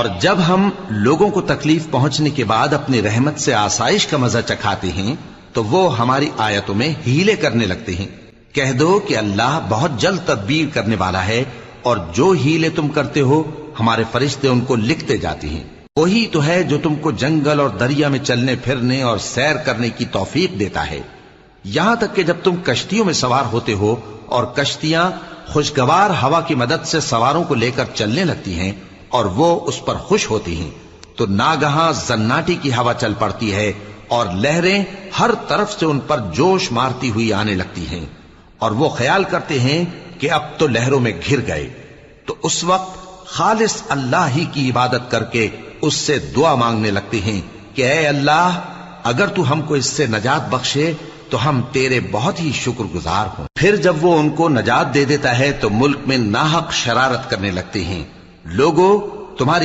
اور جب ہم لوگوں کو تکلیف پہنچنے کے بعد اپنی رحمت سے آسائش کا مزہ چکھاتے ہیں تو وہ ہماری آیتوں میں ہیلے کرنے لگتے ہیں۔ کہہ دو کہ اللہ بہت جلد تدبیر کرنے والا ہے، اور جو ہیلے تم کرتے ہو ہمارے فرشتے ان کو لکھتے جاتے ہیں۔ وہی تو ہے جو تم کو جنگل اور دریا میں چلنے پھرنے اور سیر کرنے کی توفیق دیتا ہے، یہاں تک کہ جب تم کشتیوں میں سوار ہوتے ہو اور کشتیاں خوشگوار ہوا کی مدد سے سواروں کو لے کر چلنے لگتی ہیں اور وہ اس پر خوش ہوتی ہیں، تو ناگہاں زناٹی کی ہوا چل پڑتی ہے اور لہریں ہر طرف سے ان پر جوش مارتی ہوئی آنے لگتی ہیں، اور وہ خیال کرتے ہیں کہ اب تو لہروں میں گھر گئے، تو اس وقت خالص اللہ ہی کی عبادت کر کے اس سے دعا مانگنے لگتے ہیں کہ اے اللہ، اگر تو ہم کو اس سے نجات بخشے تو ہم تیرے بہت ہی شکر گزار ہوں۔ پھر جب وہ ان کو نجات دے دیتا ہے تو ملک میں ناحق شرارت کرنے لگتے ہیں۔ لوگوں، تمہاری